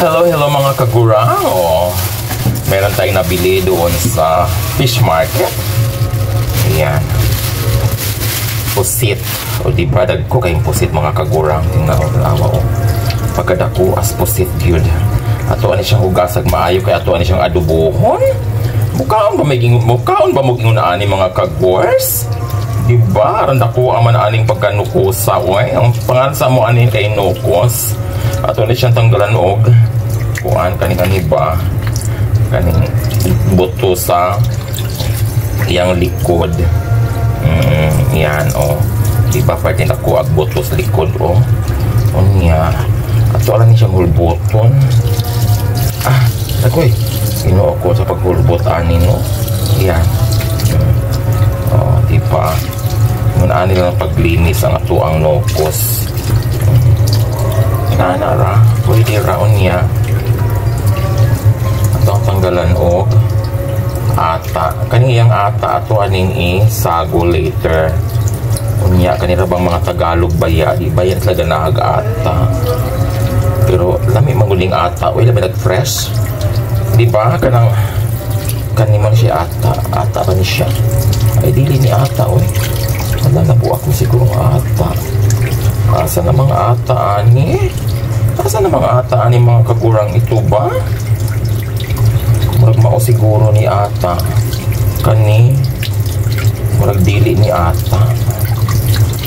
Hello mga kagurang. Meron tayong nabili doon sa fish market. Ayan. Pusit. O diba, dagko kayong pusit mga kagurang. Tingnan o, lawa o. Pagkadako as pusit yun. Ato ani siyang hugasag maayo, kaya ato ani siyang adubohon. Mukaon ba mag-ingon ani mga kagwars? Diba? Randa ko aman aning pagkanukosa. Ang pangansa mo aning kay nukos. Ato ani siyang tanggalan og kuan kaning ba? Kaning buto sa iyang likod. Yan o. Diba pwede na ko ag buto sa likod o. Unya. Ato lang siyang hulboton. Ako'y ino ako sa paghulbot ani no. Yan. Diba? Muna ani lang paglinis ang ato ang nokos. Nanara. Pwede raon niya. Ato ang tanggalan og ata. Kaniyang ata ato aning isago later. Unya kanira bang mga Tagalog baya, di bayan talaga naag-ata. Pero lami manguling ata, uy labi nag-fresh. Di ba kanang kaniman siya ata ba ni siya? Ay dili ni ata uy. Wala na buwak mo siguro ata. Asa na mga ata ani? Asa na mga ata ani mga kagurang ito ba? Murag mao siguro ni ata. Kani murag dili ni ata.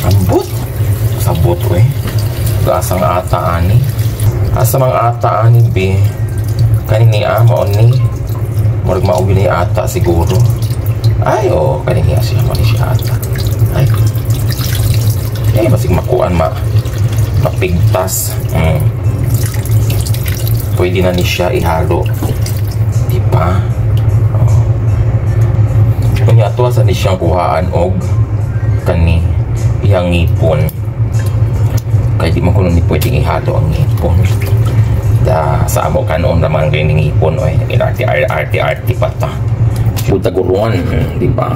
Ambot sabot we gasang ata ani asa mga ata ani be kanini mao ni murag mao ni ata siguro ay kanini siya man siya ata ay masig makuan mapigtas pwede na ni siya ihalo di ba kunya to sa ni siyang kuhaan og kani iyang ngipon kaya di makulong ni pwedeng ihalo ang ngipon sa amo kanon naman kayo ng ngipon inarti-arti pa ta butaguruan di ba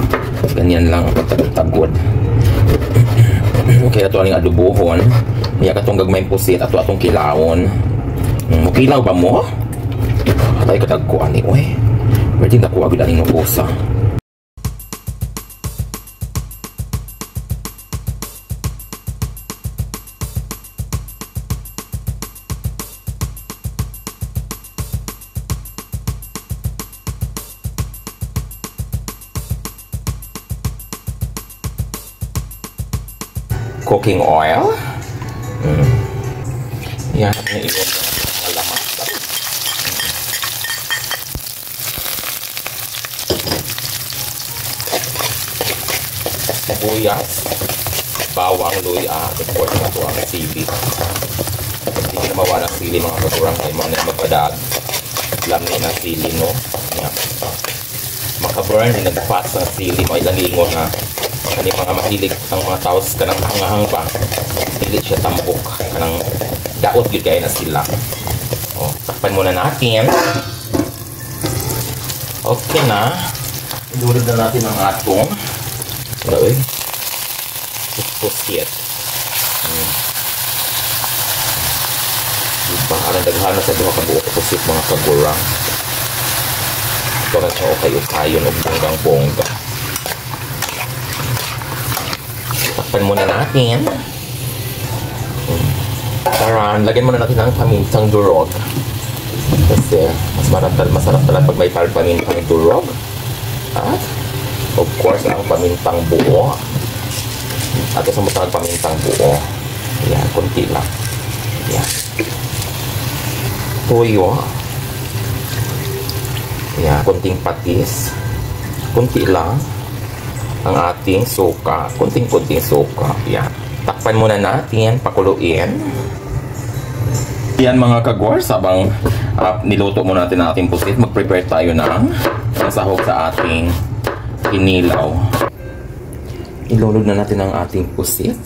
ganyan lang ang pagtagod kaya ito aling adubuhon kaya katong gagmay pusit ato atong kilawon mukilaw ba mo? Atay katagkuan ni pwede na kuha bilang inubusa. Cooking oil. Yan, iyon ang laman. Sibuyas, bawang, luya, report na ito ang sili. Hindi na mawala ang sili mga kagurang kayo mga magpadag. Lami ng sili, no? Yan. Makaburn, nagpas ang sili, mga ilang lingon na kani mga mahilig ang mga taos kanang hangahang ba hindi siya tambok kanang daot yun kaya na sila takpan muna natin okay na idulog na natin ang atong pusit diba alang daghan na sa duha ka buo pusit mga kagurang ito na siya okay-ukayon o bonggang-bongga. Takpan muna natin. Taran, lagyan muna natin ang pamintang durog. Kasi masarap talaga pag may pamintang durog. At of course, ang pamintang buo. At isang butang pamintang buo. Ayan, kunti lang. Ayan. Toyo. Ayan, kunting patis. Kunti lang. Ang ating suka, kunting-kunting suka. Yan. Takpan muna natin, pakuluin. Yan mga kagwars, habang niluto muna natin ang ating pusit, mag-prepare tayo ng sahog sa ating inilaw. Ilulog na natin ang ating pusit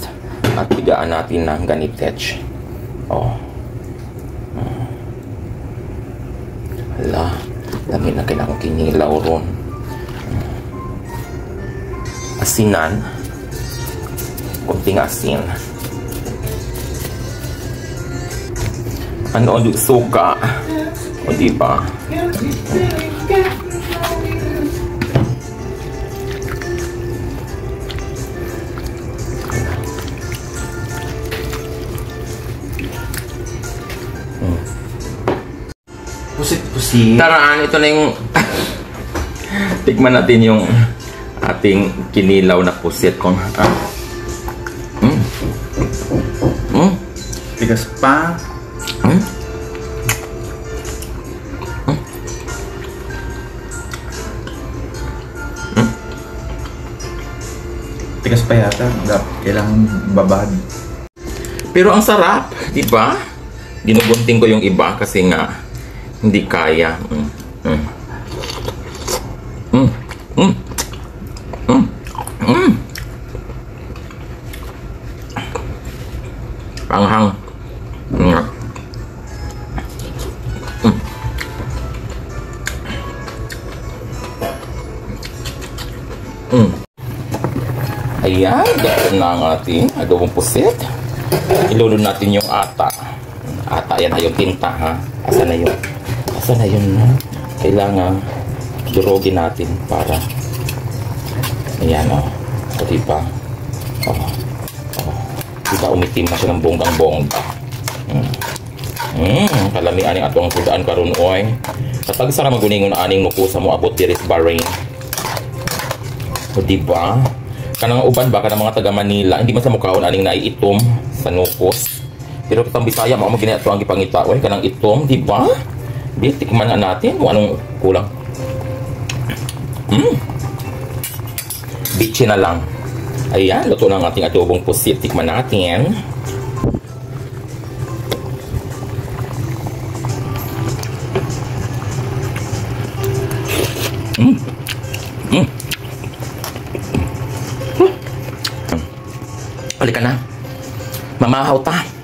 at bigaan natin ng ganitech. Hala, dami na kailangan kinilaw ron. Asinan, kunting asin. Ano, suka. O, diba? Pusit-pusit. Taraan, ito na yung tikman natin yung ating kinilaw na pusit kung Tigas pa. Tigas pa yata. Kailangan babad. pero ang sarap, di ba? Ginugunting ko yung iba kasi nga hindi kaya. Panghang. Ayan, ganoon na ang ating adobong pusit. Ilulun natin yung ata. Ata, yan na yung tinta, ha? Asa na yun? Asa na yun, ha? Kailangan durogin natin para ayan, o. O, diba? O. Diba, umitim na siya ng bonggang-bongga. Kalamian yung atong sudaan karon oy. Kapag sara maguningon aning nuko sa mo abot diris Bahrain. O, diba? Kanang uban ba kanang mga taga Manila hindi man sa mukhaon aning naiitom sa nukos, pero kitang Bisaya mao mo ginato ang gipangita oy kanang itom, di ba? Di tikman na natin kung anong kulang. Bitchin na lang. Ayan, luto na ang ating adobong pusit. Tikman natin. Halika na. Mamahaw ta.